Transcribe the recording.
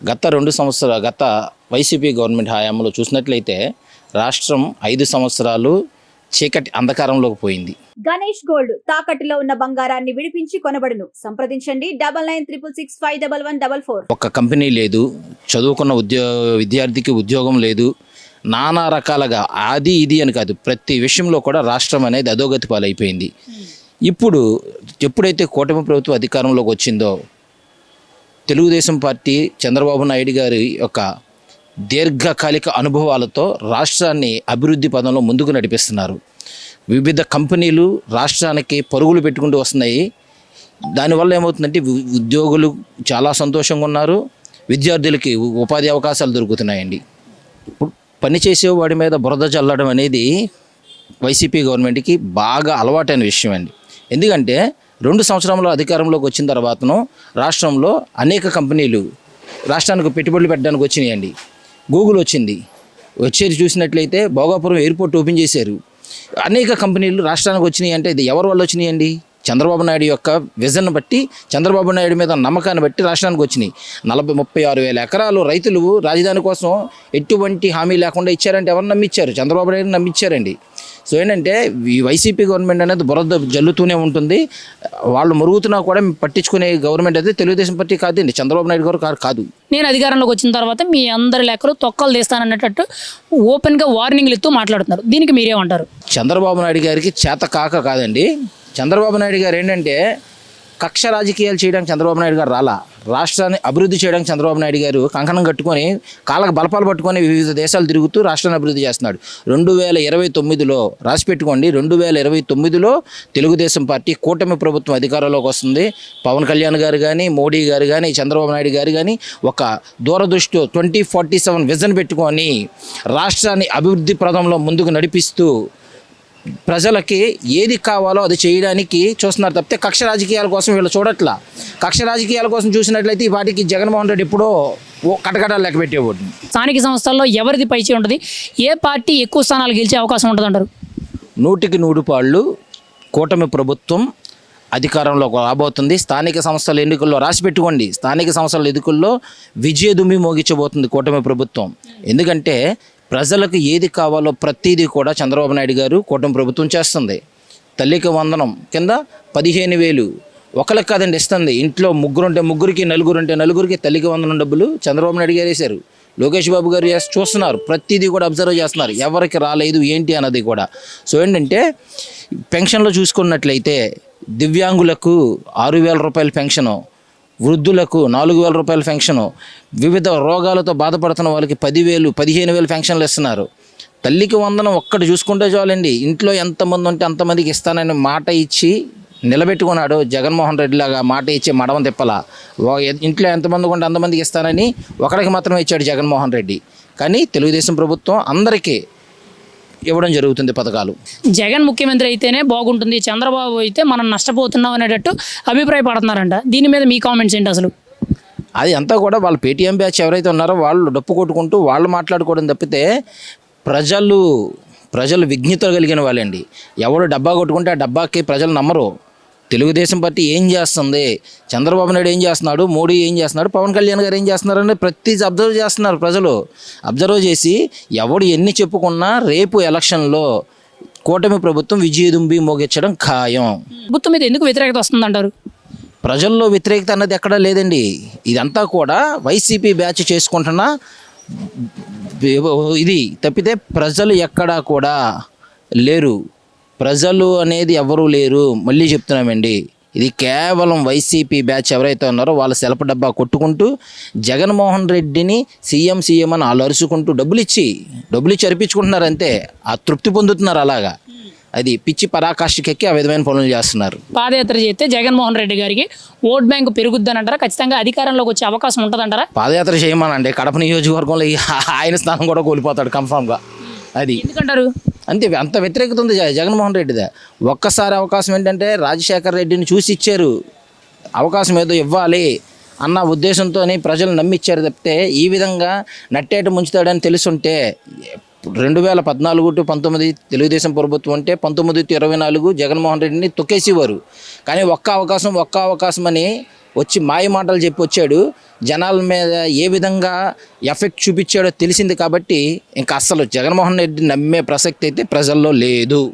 గత YCP government హయాంలో చూసినట్లయితే రాష్ట్రం 5 సంవత్సరాలు చీకటి అంధకారంలోకి పోయింది. గణేష్ గోల్డ్ తాకట్టులో ఉన్న బంగారాన్ని విడిపించి కొనబడును. సంప్రదించండి 9966611144. ఒక్క కంపెనీ లేదు, చదువుకున్న విద్యార్థికి ఉద్యోగం లేదు, నానా రకాలుగా అది ఇది అని కాదు, ప్రతి విషయంలో కూడా రాష్ట్రం అనేది అధోగతి పాలైపోయింది. ఎప్పుడైతే కూటమి ప్రభుత్వం అధికారంలోకి వచ్చిందో తెలుగుదేశం పార్టీ చంద్రబాబు నాయుడు గారి యొక్క దీర్ఘకాలిక అనుభవాలతో రాష్ట్రాన్ని అభివృద్ధి పదంలో ముందుకు నడిపిస్తున్నారు. వివిధ కంపెనీలు రాష్ట్రానికి పరుగులు పెట్టుకుంటూ వస్తున్నాయి. దానివల్ల ఏమవుతుందంటే ఉద్యోగులు చాలా సంతోషంగా ఉన్నారు, విద్యార్థులకి ఉపాధి అవకాశాలు దొరుకుతున్నాయండి. పనిచేసే వాడి మీద బురద చల్లడం అనేది వైసీపీ గవర్నమెంట్కి బాగా అలవాటైన విషయం అండి. ఎందుకంటే 2 సంవత్సరంలో అధికారంలోకి వచ్చిన తర్వాతను రాష్ట్రంలో అనేక కంపెనీలు రాష్ట్రానికి పెట్టుబడులు పెట్టడానికి వచ్చినాయండి. గూగుల్ వచ్చేది చూసినట్లయితే భోగాపురం ఎయిర్పోర్ట్ ఓపెన్ చేశారు. అనేక కంపెనీలు రాష్ట్రానికి వచ్చినాయి. అంటే ఇది ఎవరి వల్ల వచ్చినాయండి? చంద్రబాబు నాయుడు యొక్క విజన్ బట్టి, చంద్రబాబు నాయుడు మీద నమ్మకాన్ని బట్టి రాష్ట్రానికి వచ్చినాయి. 36,000 ఎకరాలు రైతులు రాజధాని కోసం ఎటువంటి హామీ లేకుండా ఇచ్చారంటే ఎవరు నమ్మిచ్చారు? చంద్రబాబు నాయుడు నమ్మిచ్చారండి. సో ఏంటంటే ఈ వైసీపీ గవర్నమెంట్ అనేది బురద జల్లుతూనే ఉంటుంది. వాళ్ళు మురుగుతున్నా కూడా పట్టించుకునే గవర్నమెంట్ అయితే తెలుగుదేశం పార్టీ కాదండి, చంద్రబాబు నాయుడు గారు కాదు. నేను అధికారంలోకి వచ్చిన తర్వాత మీ అందరి లెక్కలు తొక్కలు తీస్తానన్నట్టు ఓపెన్గా వార్నింగ్లు ఇస్తూ మాట్లాడుతున్నారు. దీనికి మీరేమంటారు? చంద్రబాబు నాయుడు గారికి చేత కాదండి. చంద్రబాబు నాయుడు గారు ఏంటంటే కక్ష రాజకీయాలు చేయడానికి చంద్రబాబు నాయుడు గారు రాలా, రాష్ట్రాన్ని అభివృద్ధి చేయడానికి చంద్రబాబు నాయుడు గారు కంకణం కట్టుకొని కాళ్ళకు బలపాలు పట్టుకొని వివిధ దేశాలు తిరుగుతూ రాష్ట్రాన్ని అభివృద్ధి చేస్తున్నాడు. 2029లో రాసి పెట్టుకోండి, 2029లో తెలుగుదేశం పార్టీ కూటమి ప్రభుత్వం అధికారంలోకి వస్తుంది. పవన్ కళ్యాణ్ గారు కానీ, మోడీ గారు కానీ, చంద్రబాబు నాయుడు గారు కానీ ఒక దూరదృష్టి 2047 విజన్ పెట్టుకొని రాష్ట్రాన్ని అభివృద్ధి ప్రదంలో ముందుకు నడిపిస్తూ ప్రజలకి ఏది కావాలో అది చేయడానికి చూస్తున్నారు తప్పితే కక్ష రాజకీయాల కోసం వీళ్ళు చూడట్లా. కక్ష రాజకీయాల కోసం చూసినట్లయితే ఈ పార్టీకి జగన్మోహన్ రెడ్డి ఎప్పుడో కటకటాలు లెక్క పెట్టేవాడు. స్థానిక సంస్థల్లో ఎవరిది పైచే ఉంటుంది? ఏ పార్టీ ఎక్కువ స్థానాలు గెలిచే అవకాశం ఉంటుంది అంటారు? 100కి 100 పాళ్ళు కూటమి ప్రభుత్వం అధికారంలోకి రాబోతుంది. స్థానిక సంస్థల ఎన్నికల్లో రాసి పెట్టుకోండి, స్థానిక సంస్థల ఎన్నికల్లో విజయదుమ్మి మోగించబోతుంది కూటమి ప్రభుత్వం. ఎందుకంటే ప్రజలకు ఏది కావాలో ప్రతిదీ కూడా చంద్రబాబు నాయుడు గారు కూటమి ప్రభుత్వం చేస్తుంది. తల్లికి వందనం కింద 15,000 ఒకరికి కాదండి ఇస్తుంది. ఇంట్లో ముగ్గురికి నలుగురికి తల్లికి వందనం డబ్బులు చంద్రబాబు నాయుడు గారు వేశారు. లోకేష్ బాబు గారు చూస్తున్నారు, ప్రతిదీ కూడా అబ్జర్వ్ చేస్తున్నారు, ఎవరికి రాలేదు ఏంటి అన్నది కూడా. సో ఏంటంటే పెన్షన్లో చూసుకున్నట్లయితే దివ్యాంగులకు 6,000 రూపాయల పెన్షను, వృద్ధులకు 4,000 రూపాయల పెన్షను, వివిధ రోగాలతో బాధపడుతున్న వాళ్ళకి 10,000 15,000 పెన్షన్లు ఇస్తున్నారు. తల్లికి వందనం ఒక్కటి చూసుకుంటే చాలండి. ఇంట్లో ఎంతమంది ఉంటే అంతమందికి ఇస్తానని మాట ఇచ్చి నిలబెట్టుకున్నాడు జగన్మోహన్ రెడ్డి లాగా. మాట ఇచ్చి మడవం తిప్పలా. ఇంట్లో ఎంతమంది ఉంటే అంతమందికి ఇస్తానని ఒకరికి మాత్రమే ఇచ్చాడు జగన్మోహన్ రెడ్డి. కానీ తెలుగుదేశం ప్రభుత్వం అందరికీ ఇవ్వడం జరుగుతుంది పథకాలు. జగన్ ముఖ్యమంత్రి అయితేనే బాగుంటుంది, చంద్రబాబు అయితే మనం నష్టపోతున్నాం అనేటట్టు అభిప్రాయపడుతున్నారంట. దీని మీద మీ కామెంట్స్ ఏంటి అసలు? అది అంతా కూడా వాళ్ళ పేటీఎం బ్యాచ్ ఎవరైతే ఉన్నారో వాళ్ళు డప్పు కొట్టుకుంటూ వాళ్ళు మాట్లాడుకోవడం తప్పితే ప్రజలు విజ్ఞత కలిగిన వాళ్ళండి. ఎవడు డబ్బా కొట్టుకుంటే ఆ డబ్బాకి ప్రజలు నమ్మరు. తెలుగుదేశం పార్టీ ఏం చేస్తుంది, చంద్రబాబు నాయుడు ఏం చేస్తున్నాడు, మోడీ ఏం చేస్తున్నాడు, పవన్ కళ్యాణ్ గారు ఏం చేస్తున్నారని ప్రతిదీ అబ్జర్వ్ చేస్తున్నారు ప్రజలు. అబ్జర్వ్ చేసి ఎవడు ఎన్ని చెప్పుకున్నా రేపు ఎలక్షన్లో కూటమి ప్రభుత్వం విజయదుంబి మోగించడం ఖాయం. ప్రభుత్వం మీద ఎందుకు వ్యతిరేకత వస్తుందంటారు? ప్రజల్లో వ్యతిరేకత అన్నది ఎక్కడా లేదండి. ఇదంతా కూడా వైసీపీ బ్యాచ్ చేసుకుంటున్న ఇది తప్పితే ప్రజలు ఎక్కడా కూడా లేరు. ప్రజలు అనేది ఎవరూ లేరు. మళ్ళీ చెప్తున్నామండి, ఇది కేవలం వైసీపీ బ్యాచ్ ఎవరైతే ఉన్నారో వాళ్ళ సెల్ఫ్ డబ్బా కొట్టుకుంటూ జగన్మోహన్ రెడ్డిని సీఎం అని వాళ్ళు అరుచుకుంటూ డబ్బులు ఇచ్చి అర్పించుకుంటున్నారు అంతే. ఆ తృప్తి పొందుతున్నారు. అలాగా అది పిచ్చి పరాకాష్ఠకెక్కి ఆ విధమైన పనులు చేస్తున్నారు. పాదయాత్ర చేస్తే జగన్మోహన్ రెడ్డి గారికి ఓట్ బ్యాంకు పెరుగుద్దని అంటారా? ఖచ్చితంగా అధికారంలోకి వచ్చే అవకాశం ఉంటుందంటారా? పాదయాత్ర చేయమనండి, కడప నియోజకవర్గంలో ఆయన స్థానం కూడా కోల్పోతాడు కన్ఫామ్గా. అది ఎందుకంటారు? అంతే, అంత వ్యతిరేకత ఉంది జగన్మోహన్ రెడ్డిదే. ఒక్కసారి అవకాశం ఏంటంటే రాజశేఖర్ రెడ్డిని చూసి ఇచ్చారు, అవకాశం ఏదో ఇవ్వాలి అన్న ఉద్దేశంతో ప్రజలు నమ్మిచ్చారు తప్పితే ఈ విధంగా నట్టేట ముంచుతాడని తెలుసుంటే 2014 to 19 తెలుగుదేశం ప్రభుత్వం అంటే 19 to 24 జగన్మోహన్ రెడ్డిని తొక్కేసేవారు. కానీ ఒక్క అవకాశం అని వచ్చి మాయ మాటలు చెప్పి వచ్చాడు. జనాల మీద ఏ విధంగా ఎఫెక్ట్ చూపించాడో తెలిసింది కాబట్టి ఇంకా అస్సలు జగన్మోహన్ రెడ్డి నమ్మే ప్రసక్తి అయితే ప్రజల్లో లేదు.